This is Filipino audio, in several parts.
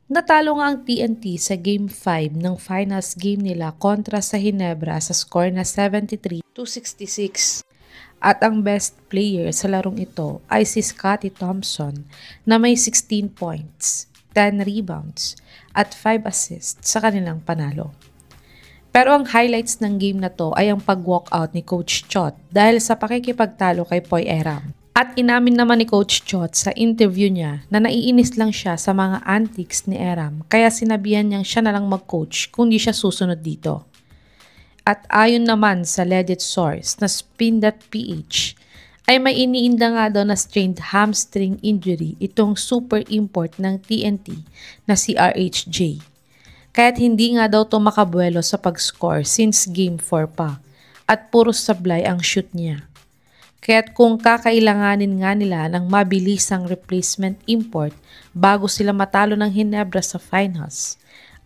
Natalo nga ang TNT sa Game 5 ng finals game nila kontra sa Ginebra sa score na 73-66. At ang best player sa larong ito ay si Scottie Thompson na may 16 points, 10 rebounds at 5 assists sa kanilang panalo. Pero ang highlights ng game na to ay ang pag-walkout ni Coach Chot dahil sa pakikipagtalo kay Poy Eram. At inamin naman ni Coach Chot sa interview niya na naiinis lang siya sa mga antics ni Eram kaya sinabihan niyang siya na lang mag-coach kung di siya susunod dito. At ayon naman sa legit source na Spin.ph ay may iniinda nga daw na strained hamstring injury itong super import ng TNT na si RHJ. Kaya't hindi nga daw to makabuelo sa pag-score since Game 4 pa at puro sablay ang shoot niya. Kaya't kung kakailanganin nga nila ng mabilisang replacement import bago sila matalo ng Ginebra sa finals,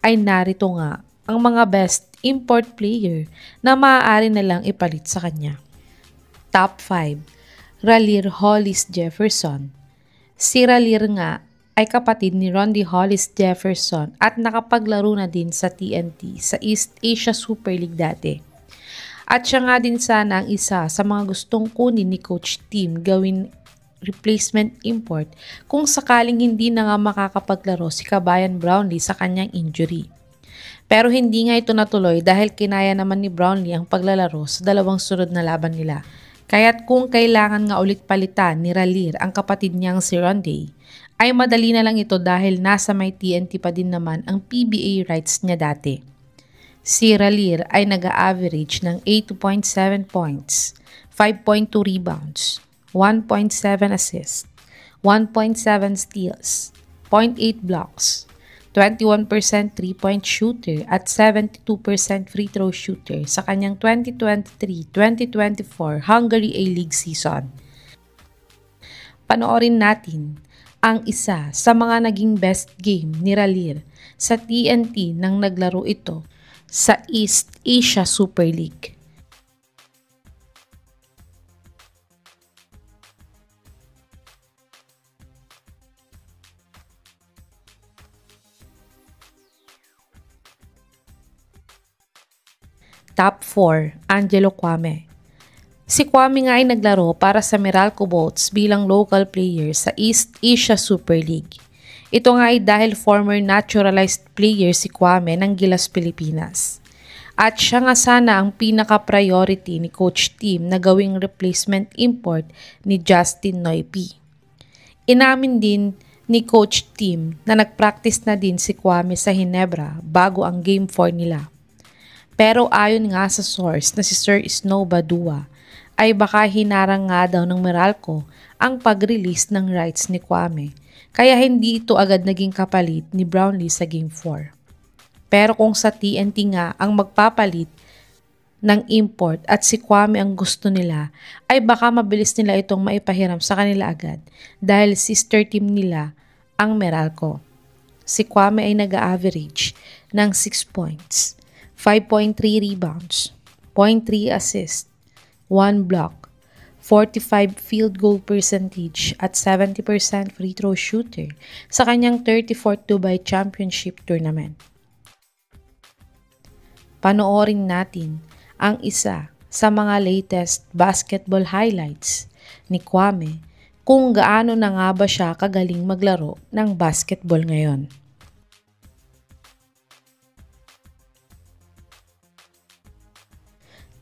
ay narito nga ang mga best import player na maaari nilang ipalit sa kanya. Top 5. Raleigh Hollis Jefferson. Si Raleigh nga ay kapatid ni Rondae Hollis Jefferson at nakapaglaro na din sa TNT sa East Asia Super League dati. At siya nga din sana ang isa sa mga gustong kunin ni Coach Tim gawin replacement import kung sakaling hindi na nga makakapaglaro si Kabayan Brownlee sa kanyang injury. Pero hindi nga ito natuloy dahil kinaya naman ni Brownlee ang paglalaro sa dalawang sunod na laban nila. Kaya't kung kailangan nga ulit palitan ni Raleigh ang kapatid niyang si Rondae, ay madali na lang ito dahil nasa may TNT pa din naman ang PBA rights niya dati. Si Raleigh ay nag-a-average ng 8.7 points, 5.2 rebounds, 1.7 assists, 1.7 steals, 0.8 blocks, 21% 3-point shooter at 72% free throw shooter sa kanyang 2023-2024 Hungary A-League season. Panoorin natin ang isa sa mga naging best game ni Raleigh sa TNT nang naglaro ito sa East Asia Super League. Top 4. Angelo Kwame. Si Kwame nga ay naglaro para sa Meralco Bolts bilang local player sa East Asia Super League. Ito nga ay dahil former naturalized player si Kwame ng Gilas Pilipinas. At siya nga sana ang pinaka-priority ni Coach Tim na gawing replacement import ni Justin Noypi. Inamin din ni Coach Tim na nag-practice na din si Kwame sa Ginebra bago ang Game 4 nila. Pero ayon nga sa source na si Sir Snow Badua, ay baka hinarang nga daw ng Meralco ang pag-release ng rights ni Kwame, kaya hindi ito agad naging kapalit ni Brownlee sa Game 4. Pero kung sa TNT nga ang magpapalit ng import at si Kwame ang gusto nila, ay baka mabilis nila itong maipahiram sa kanila agad dahil sister team nila ang Meralco. Si Kwame ay nag-average ng 6 points, 5.3 rebounds, 0.3 assists, 1 block, 45 field goal percentage at 70% free throw shooter sa kanyang 34th Dubai Championship Tournament. Panoorin natin ang isa sa mga latest basketball highlights ni Kwame kung gaano na nga ba siya kagaling maglaro ng basketball ngayon.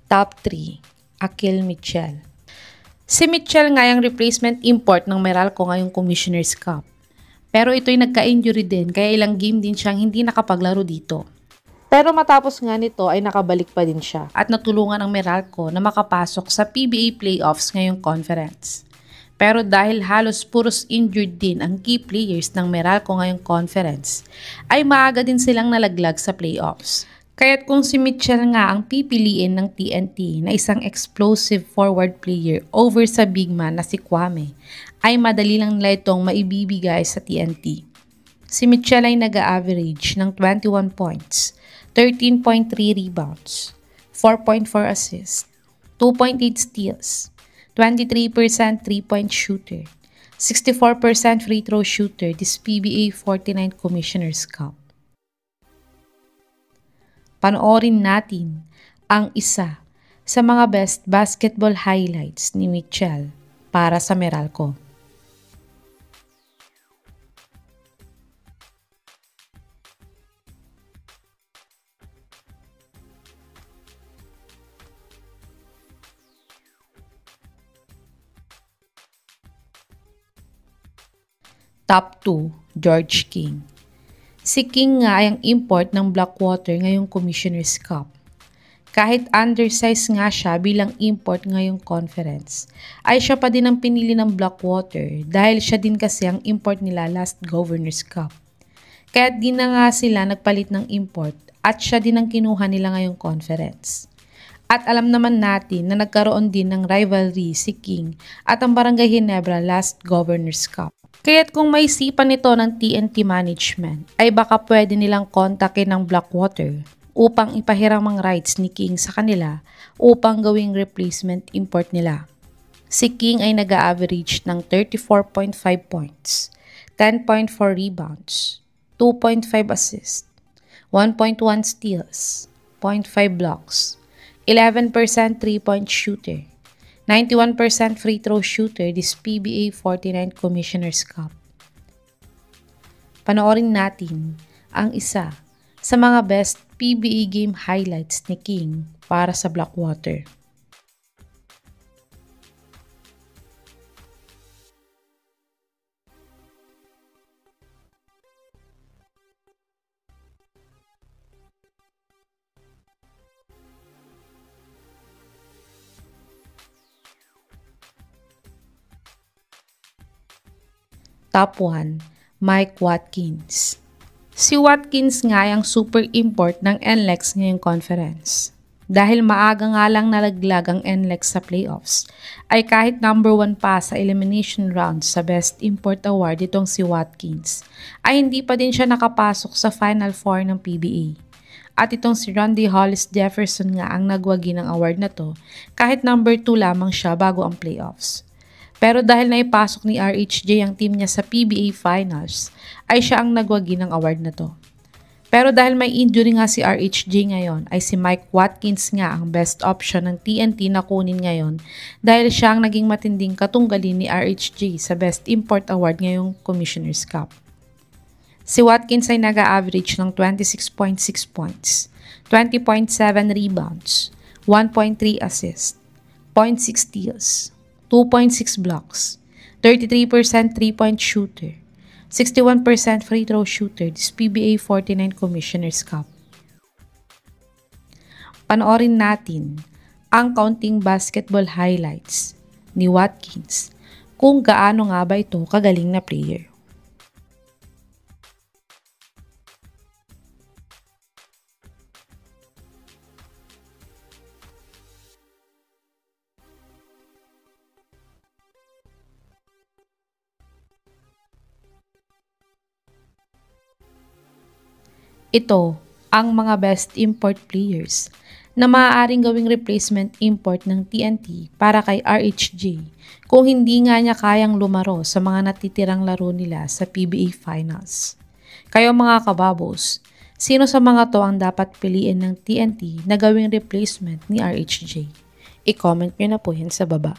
Top 3. Akil Mitchell. Si Mitchell nga yung replacement import ng Meralco ngayong Commissioner's Cup. Pero ito'y nagka-injury din kaya ilang game din siyang hindi nakapaglaro dito. Pero matapos nga nito ay nakabalik pa din siya at natulungan ang Meralco na makapasok sa PBA playoffs ngayong conference. Pero dahil halos puros injured din ang key players ng Meralco ngayong conference, ay maaga din silang nalaglag sa playoffs. Kaya't kung si Mitchell nga ang pipiliin ng TNT na isang explosive forward player over sa big man na si Kwame, ay madali lang nila itong maibibigay sa TNT. Si Mitchell ay nag-a-average ng 21 points, 13.3 rebounds, 4.4 assists, 2.8 steals, 23% 3-point shooter, 64% free throw shooter this PBA 49 Commissioner's Cup. Panoorin natin ang isa sa mga best basketball highlights ni Mitchell para sa Meralco. Top 2, George King. Si King nga ay ang import ng Blackwater ngayong Commissioner's Cup. Kahit undersized nga siya bilang import ngayong conference, ay siya pa din ang pinili ng Blackwater dahil siya din kasi ang import nila last Governor's Cup. Kaya di na nga sila nagpalit ng import at siya din ang kinuha nila ngayong conference. At alam naman natin na nagkaroon din ng rivalry si King at ang Barangay Ginebra last Governor's Cup. Kaya't kung may isipan nito ng TNT management, ay baka pwede nilang kontakin ng Blackwater upang ipahiram ang rights ni King sa kanila upang gawing replacement import nila. Si King ay nag-average ng 34.5 points, 10.4 rebounds, 2.5 assists, 1.1 steals, 0.5 blocks, 11% 3-point shooter, 91% free throw shooter this PBA 49 Commissioner's Cup. Panoorin natin ang isa sa mga best PBA game highlights ni King para sa Blackwater. Top 1, Mike Watkins. Si Watkins nga ay ang super import ng NLEX ngayong conference. Dahil maaga nga lang nalaglag ang NLEX sa playoffs, ay kahit number 1 pa sa elimination round sa Best Import Award itong si Watkins, ay hindi pa din siya nakapasok sa Final Four ng PBA. At itong si Rondae Hollis Jefferson nga ang nagwagi ng award na to kahit number 2 lamang siya bago ang playoffs. Pero dahil naipasok ni RHJ ang team niya sa PBA Finals, ay siya ang nagwagi ng award na to. Pero dahil may injury nga si RHJ ngayon, ay si Mike Watkins nga ang best option ng TNT na kunin ngayon dahil siya ang naging matinding katunggalin ni RHJ sa Best Import Award ngayong Commissioner's Cup. Si Watkins ay nag-average ng 26.6 points, 20.7 rebounds, 1.3 assists, 0.6 steals, 2.6 blocks, 33% 3-point shooter, 61% free throw shooter this PBA 49 Commissioner's Cup. Panoorin natin ang kaunting basketball highlights ni Watkins kung gaano nga ba ito kagaling na player. Ito ang mga best import players na maaaring gawing replacement import ng TNT para kay RHJ kung hindi nga niya kayang lumaro sa mga natitirang laro nila sa PBA Finals. Kayo mga kababos, sino sa mga to ang dapat piliin ng TNT na gawing replacement ni RHJ? I-comment nyo na po yan sa baba.